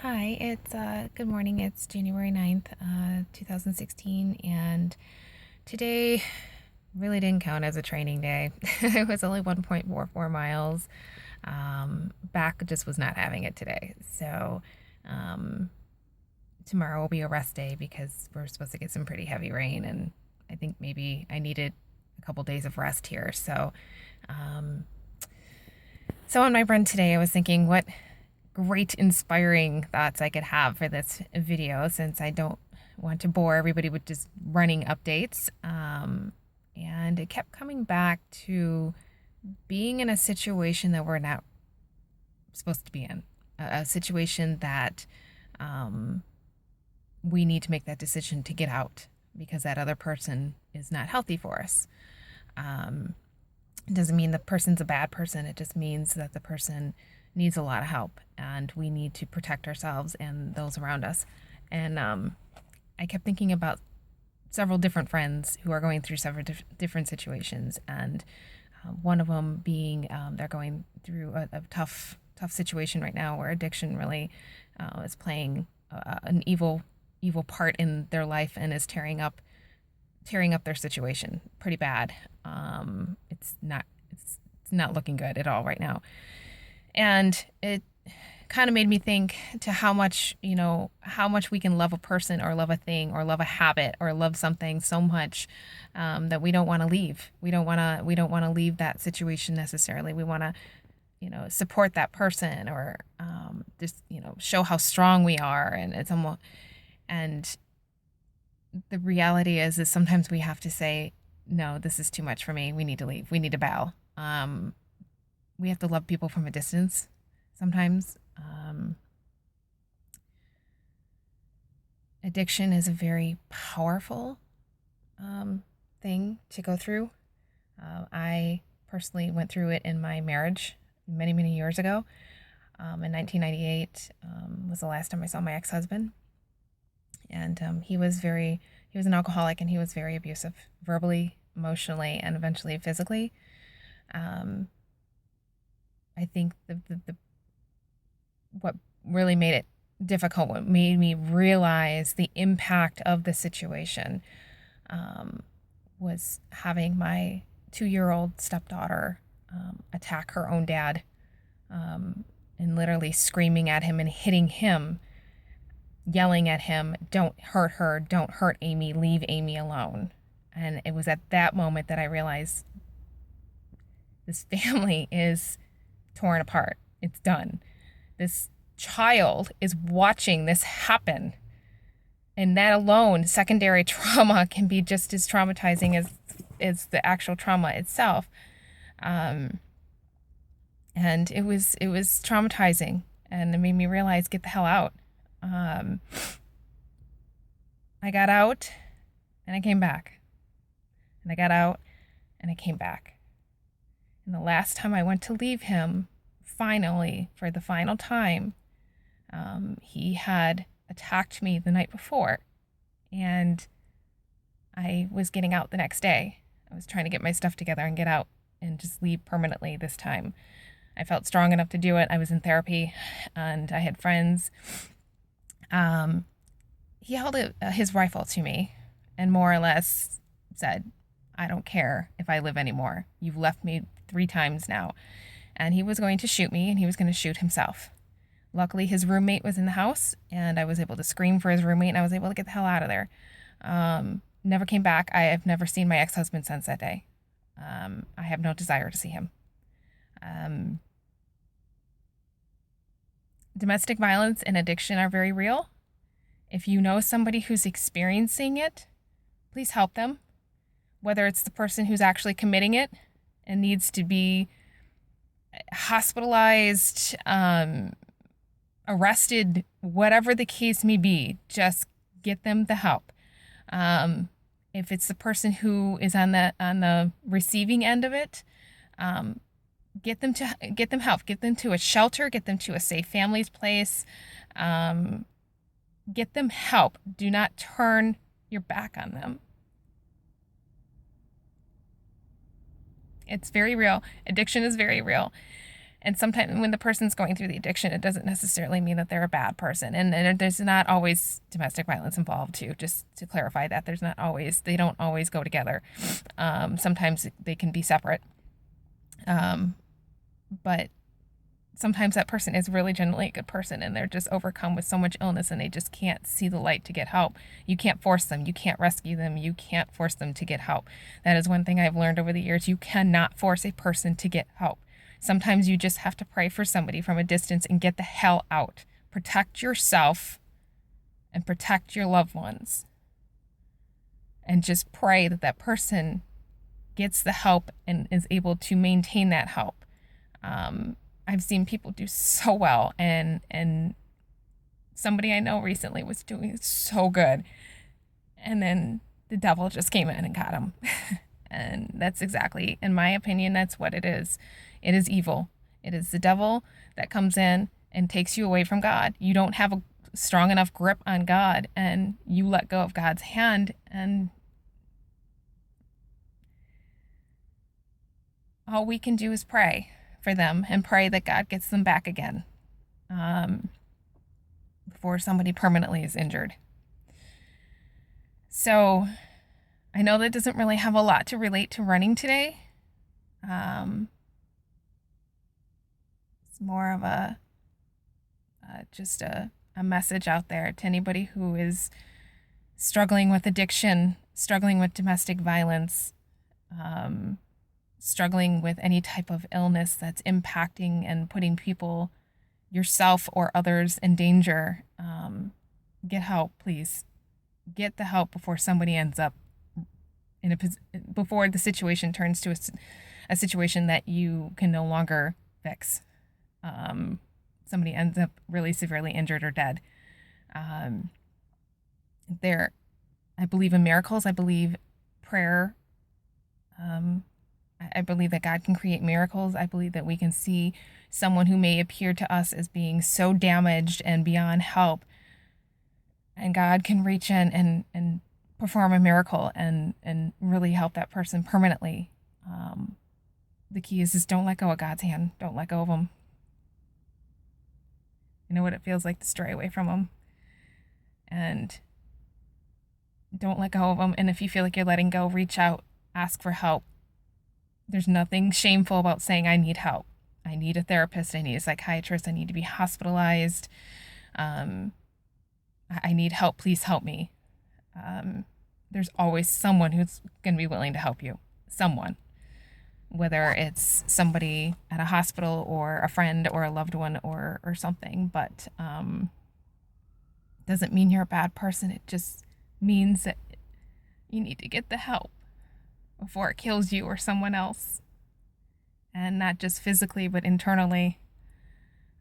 Hi, it's good morning. It's January 9th, 2016, and today really didn't count as a training day. It was only 1.44 miles. Back just was not having it today. So, um, tomorrow will be a rest day because we're supposed to get some pretty heavy rain, and I think maybe I needed a couple days of rest here. Um, so on my run today, I was thinking, what great inspiring thoughts I could have for this video since I don't want to bore everybody with just running updates. And it kept coming back to being in a situation that we're not supposed to be in, a situation that we need to make that decision to get out because that other person is not healthy for us. It doesn't mean the person's a bad person. It just means that the person needs a lot of help and we need to protect ourselves and those around us. And I kept thinking about several different friends who are going through several different situations. And one of them being they're going through a tough situation right now where addiction really is playing an evil part in their life and is tearing up their situation pretty bad. It's not looking good at all right now. And it kind of made me think to how much we can love a person or love a thing or love a habit or love something so much that we don't want to leave. We don't want to leave that situation necessarily. We want to, support that person or just, show how strong we are. And it's almost, and the reality is sometimes we have to say, no, this is too much for me. We need to leave. We need to bow. We have to love people from a distance sometimes. Addiction is a very powerful thing to go through. I personally went through it in my marriage many years ago. In 1998 was the last time I saw my ex-husband. And he was an alcoholic, and he was very abusive, verbally, emotionally, and eventually physically. I think what really made it difficult, what made me realize the impact of the situation, was having my 2-year-old stepdaughter attack her own dad, and literally screaming at him and hitting him, yelling at him, "Don't hurt her, don't hurt Amy, leave Amy alone." And it was at that moment that I realized this family is torn apart. It's done. This child is watching this happen. And that alone, secondary trauma, can be just as traumatizing as the actual trauma itself. And it was traumatizing, and it made me realize, get the hell out. I got out and I came back. And I got out and I came back. And the last time I went to leave him, finally, for the final time, he had attacked me the night before. And I was getting out the next day. I was trying to get my stuff together and get out and just leave permanently this time. I felt strong enough to do it. I was in therapy and I had friends. He held his rifle to me and more or less said, "I don't care if I live anymore. You've left me 3 times now." And he was going to shoot me, and he was going to shoot himself. Luckily, his roommate was in the house, and I was able to scream for his roommate, and I was able to get the hell out of there. Never came back. I have never seen my ex-husband since that day. I have no desire to see him. Domestic violence and addiction are very real. If you know somebody who's experiencing it, please help them. Whether it's the person who's actually committing it and needs to be hospitalized, arrested, whatever the case may be, just get them the help. If it's the person who is on the receiving end of it, get them help. Get them to a shelter. Get them to a safe family's place. Get them help. Do not turn your back on them. It's very real. Addiction is very real. And sometimes when the person's going through the addiction, it doesn't necessarily mean that they're a bad person. And there's not always domestic violence involved too, just to clarify that. They don't always go together. Sometimes they can be separate. But sometimes that person is really genuinely a good person and they're just overcome with so much illness and they just can't see the light to get help. You can't force them. You can't rescue them. You can't force them to get help. That is one thing I've learned over the years. You cannot force a person to get help. Sometimes you just have to pray for somebody from a distance and get the hell out. Protect yourself and protect your loved ones. And just pray that that person gets the help and is able to maintain that help. I've seen people do so well, and somebody I know recently was doing so good, and then the devil just came in and got him. And that's exactly, in my opinion, that's what it is. It is evil. It is the devil that comes in and takes you away from God. You don't have a strong enough grip on God, and you let go of God's hand, and all we can do is pray for them and pray that God gets them back again before somebody permanently is injured. So I know that doesn't really have a lot to relate to running today. It's more of just a message out there to anybody who is struggling with addiction, struggling with domestic violence, struggling with any type of illness that's impacting and putting people, yourself or others, in danger. Get help, please. Get the help before somebody ends up before the situation turns to a situation that you can no longer fix. Somebody ends up really severely injured or dead. I believe in miracles. I believe prayer. I believe that God can create miracles. I believe that we can see someone who may appear to us as being so damaged and beyond help, and God can reach in and perform a miracle and really help that person permanently. The key is just don't let go of God's hand. Don't let go of him. You know what it feels like to stray away from him. And don't let go of him. And if you feel like you're letting go, reach out, ask for help. There's nothing shameful about saying, I need help. I need a therapist. I need a psychiatrist. I need to be hospitalized. I need help. Please help me. There's always someone who's going to be willing to help you. Someone. Whether it's somebody at a hospital or a friend or a loved one or something. But doesn't mean you're a bad person. It just means that you need to get the help before it kills you or someone else. And not just physically, but internally.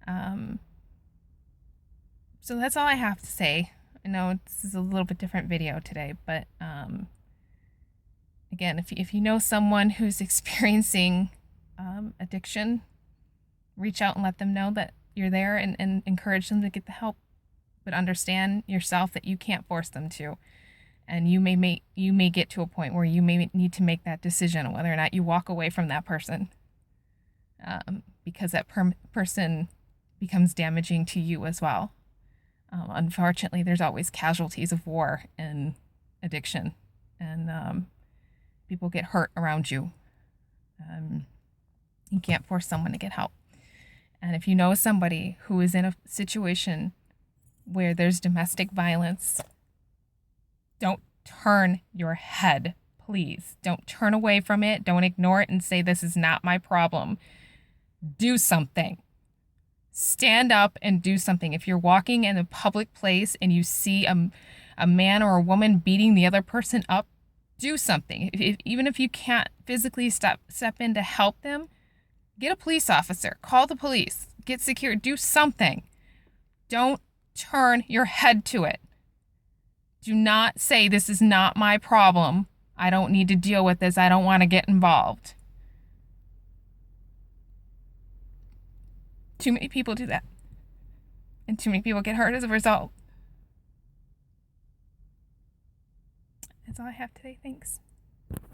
So that's all I have to say. I know this is a little bit different video today, but again, if you know someone who's experiencing addiction, reach out and let them know that you're there and encourage them to get the help, but understand yourself that you can't force them to. And you may get to a point where you may need to make that decision on whether or not you walk away from that person, because that person becomes damaging to you as well. Unfortunately, there's always casualties of war and addiction, and people get hurt around you. You can't force someone to get help. And if you know somebody who is in a situation where there's domestic violence, don't turn your head, please. Don't turn away from it. Don't ignore it and say, this is not my problem. Do something. Stand up and do something. If you're walking in a public place and you see a man or a woman beating the other person up, do something. Even if you can't physically step in to help them, get a police officer. Call the police. Get secure. Do something. Don't turn your head to it. Do not say, this is not my problem. I don't need to deal with this. I don't want to get involved. Too many people do that. And too many people get hurt as a result. That's all I have today. Thanks.